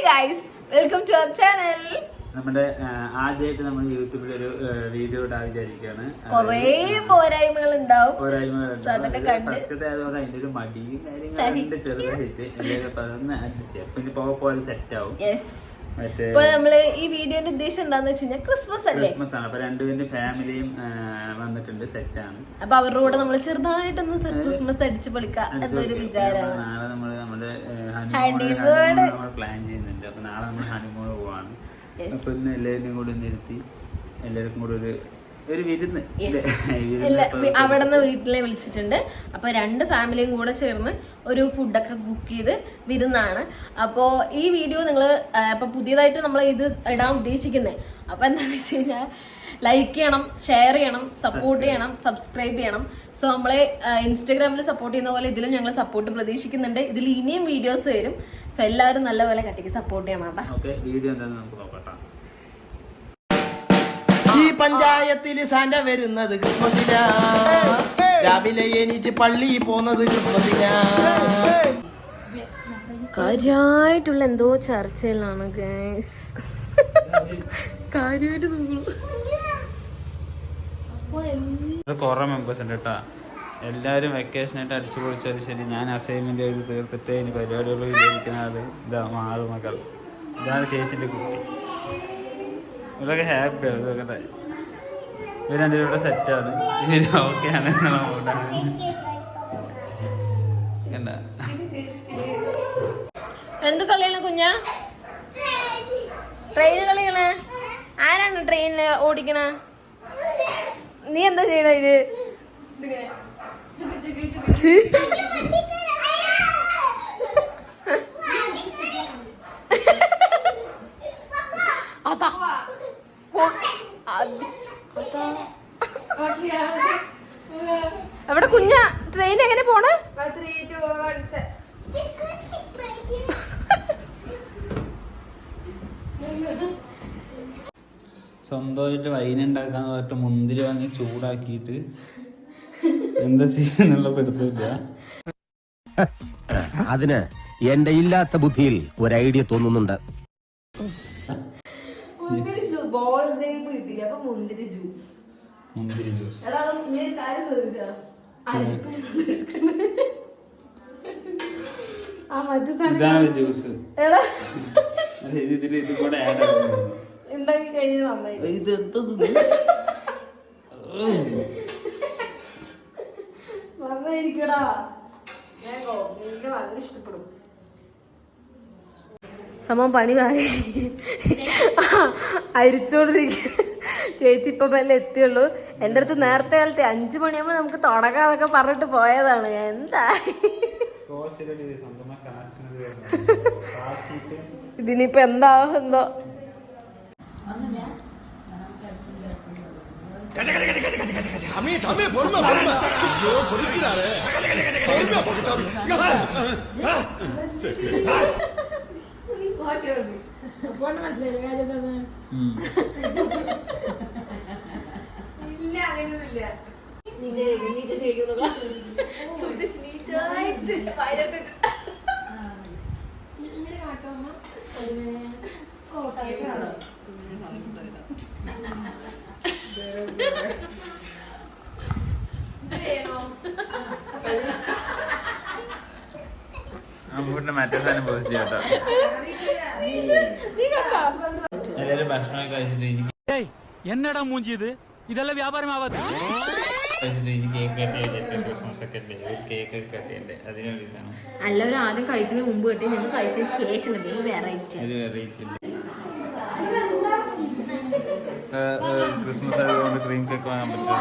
Guys, welcome to our channel. നമ്മുടെ ആദ്യമായിട്ട് നമ്മൾ യൂട്യൂബിൽ ഒരു വീഡിയോ ഇടാൻ വിചാരിക്കുകയാണ്. കൊറേ പോരായ്മകൾ ഉണ്ടാവും. ഫസ്റ്റത്തെ ആയതുകൊണ്ട് അതിന്റെ ഒരു മടിയും കാര്യങ്ങളും ചെറുതായിട്ട് അതൊന്ന് അഡ്ജസ്റ്റ് ചെയ്യാം. പിന്നെ പോലെ സെറ്റ് ആവും. ഇപ്പൊ നമ്മള് ഈ വീഡിയോന്റെ ഉദ്ദേശം എന്താന്ന് വെച്ച് കഴിഞ്ഞാൽ ക്രിസ്മസ് ആണ്. അപ്പൊ രണ്ടുപേരുടെ ഫാമിലിയും വന്നിട്ടുണ്ട്, സെറ്റ് ആണ്. അപ്പൊ അവരുടെ കൂടെ നമ്മള് ചെറുതായിട്ടൊന്ന് ക്രിസ്മസ് അടിച്ചു പൊളിക്കാം എന്നൊരു വിചാരമാണ്. നാളെ നമ്മള് നമ്മുടെ ഹണിമൂൺ പ്ലാൻ ചെയ്യുന്നുണ്ട്. അപ്പൊ നാളെ നമ്മൾ ഹണിമൂൺ പോവാണ്. അപ്പൊ ഇന്ന് എല്ലാവരും കൂടി നിർത്തി എല്ലാവർക്കും കൂടെ ഒരു വിരുന്ന് അവിടെ നിന്ന് വീട്ടിലെ വിളിച്ചിട്ടുണ്ട്. അപ്പൊ രണ്ട് ഫാമിലിയും കൂടെ ചേർന്ന് ഒരു ഫുഡൊക്കെ കുക്ക് ചെയ്ത് വിരുന്നാണ്. അപ്പോ ഈ വീഡിയോ നിങ്ങൾ ഇപ്പൊ പുതിയതായിട്ട് നമ്മൾ ഇത് ഇടാൻ ഉദ്ദേശിക്കുന്നത്. അപ്പൊ എന്താണെന്ന് വെച്ച് കഴിഞ്ഞാൽ ലൈക്ക് ചെയ്യണം, ഷെയർ ചെയ്യണം, സപ്പോർട്ട് ചെയ്യണം, സബ്സ്ക്രൈബ് ചെയ്യണം. സോ നമ്മളെ ഇൻസ്റ്റാഗ്രാമിൽ സപ്പോർട്ട് ചെയ്യുന്ന പോലെ ഇതിലും ഞങ്ങൾ സപ്പോർട്ട് പ്രതീക്ഷിക്കുന്നുണ്ട്. ഇതിൽ ഇനിയും വീഡിയോസ് വരും. സോ എല്ലാവരും നല്ലപോലെ കട്ടിക്ക് സപ്പോർട്ട് ചെയ്യണം കേട്ടോ. വീഡിയോ എന്താണെന്ന് നമുക്ക് നോക്കാം. ഈ പഞ്ചായത്തിൽ സാന്റ വരുന്നത് ക്രിസ്മസിനാ, രാവിലെ എണീറ്റ് പള്ളി പോന്നത് ക്രിസ്മസിനാ. കാര്യമായിട്ടുള്ള എന്തോ ചർച്ചയിലാണ് ഗൈസ്. കാര്യമായിട്ട് കുറെ മെമ്പേഴ്സ് ഉണ്ട് കേട്ടോ. എല്ലാവരും വെക്കേഷനായിട്ട് അടിച്ചു പൊളിച്ചാലും ശരി, ഞാൻ അസൈൻമെന്റ് എഴുതി തീർത്തിട്ട് ഇനി പരിപാടികൾ വിചാരിക്കുന്നത് ഇതാ മാറുമക്കൾ. ഇതാണ് ചേച്ചിന്റെ കുട്ടി. ഇവരൊക്കെ ഹാപ്പിയാണ്. ഇതൊക്കെ ഇവർ രണ്ടുപേരും ഇവിടെ സെറ്റാണ്. ഇവര് ഓക്കെയാണ്. എന്ത് കളിയാണ് കുഞ്ഞാ? ട്രെയിൻ കളിയാണ്. ആരാണ് ട്രെയിനില് ഓടിക്കണ? നീ എന്താ ചെയ്യണ ഇത്? എവിടെ കുഞ്ഞ ട്രെയിൻ എങ്ങനെ പോണ? സ്വന്തമായിട്ട് വൈനുണ്ടാക്കാന്ന് പറഞ്ഞിട്ട് മുന്തിരി വാങ്ങി ചൂടാക്കിയിട്ട് എന്താ ചെയ്യുന്നുള്ള പെടുത്തില്ല. അതിന് എന്റെ ഇല്ലാത്ത ബുദ്ധിയിൽ ഒരു ഐഡിയ തോന്നുന്നുണ്ട്. മുന്തിരി ജ്യൂസ്. ഇതാണ് ജ്യൂസ്. ഇതിൽ ഇത് കൂടെ ആഡ് ഉണ്ടാക്കി കഴിഞ്ഞാൽ നന്നായി. ഇത് നന്നായിരിക്കടാ. എനിക്ക് നല്ല ഇഷ്ടപ്പെടും. സമം പണി വാങ്ങി അരിച്ചോണ്ടിരിക്കുക. ചേച്ചി ഇപ്പൊ മെല്ലെ എത്തിയുള്ളൂ. എൻ്റെ അടുത്ത് നേരത്തെ കാലത്തെ 5 മണിയാകുമ്പോ നമുക്ക് തുടങ്ങാന്നൊക്കെ പറഞ്ഞിട്ട് പോയതാണ്. എന്താ ഇതിനിപ്പോ എന്താവും എന്തോ. ഇല്ല അങ്ങനെയൊന്നുമില്ല. മറ്റേ സാധനം പോസ്റ്റ് ചെയ്യാട്ടോ. എല്ലാരും ഭക്ഷണമൊക്കെ കഴിച്ചിട്ട് എന്നടാ മൂഞ്ചിയത് ഇതെല്ലാം വ്യാപാരമാവാതെ കേക്ക് കട്ടിയുണ്ട്. ക്രിസ്മസ് ഒക്കെ ഉണ്ട്. ഒരു കേക്ക് ഒക്കെ കട്ടിയുണ്ട്. അതിന് വേണ്ടിയിട്ടാണ്. എല്ലാവരും ആദ്യം കഴിക്കുന്നതിന് മുമ്പ് കട്ടി, ഞങ്ങൾ കഴിച്ചതിന് ശേഷം കട്ടി. വെറൈറ്റി ക്രിസ്മസ് ആയതുകൊണ്ട് ക്രീം കേക്ക് വാങ്ങാൻ പറ്റില്ല.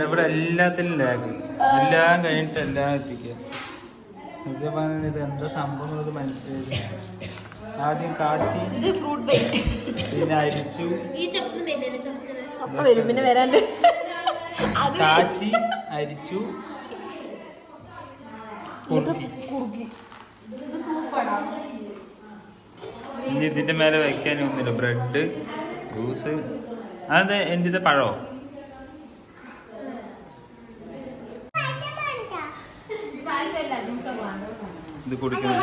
ഇവിടെ എല്ലാത്തിലും ലാഗ്, എല്ലാം കഴിഞ്ഞിട്ട് എല്ലാം എത്തിക്കുക. ഇത് പറഞ്ഞത് ഇത് എന്താ സംഭവങ്ങൾ മനസ്സിലായത്. ആദ്യം കാച്ചി, പിന്നെ അരിച്ചു, പിന്നെ വരാണ്ട് കാച്ചി അരിച്ചു കുറുക്കി. ഇനി ഇതിന്റെ മേലെ വെക്കാനൊന്നുമില്ല. ബ്രെഡ്, ജ്യൂസ്, അതെ എന്തിന്റെ പഴോ? ഇത് കുടിക്കുന്നത്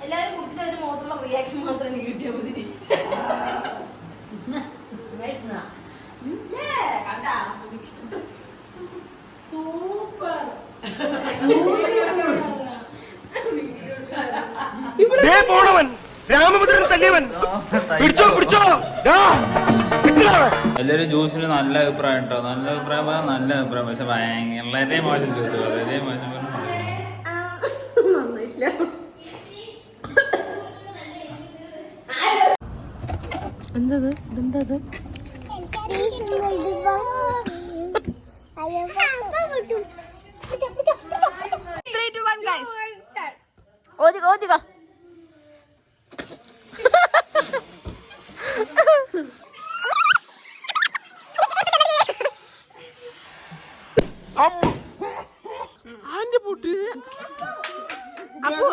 എല്ലാരും കുടിച്ചിട്ട് അതിന്റെ മുഖത്തുള്ള റിയാക്ഷൻ മാത്രം എനിക്ക് കിട്ടിയാൽ മതി. സൂപ്പർ. എല്ലാവരും ജ്യൂസിന് നല്ല അഭിപ്രായം കേട്ടോ. നല്ല അഭിപ്രായം പറഞ്ഞാൽ നല്ല അഭിപ്രായം. പക്ഷെ വളരെ മോശം ജ്യൂസ്, വളരെ മോശം. എന്തത് ഇതെന്തത്? ഓതിക ആന്റെ പൊട്ട് അപ്പൊ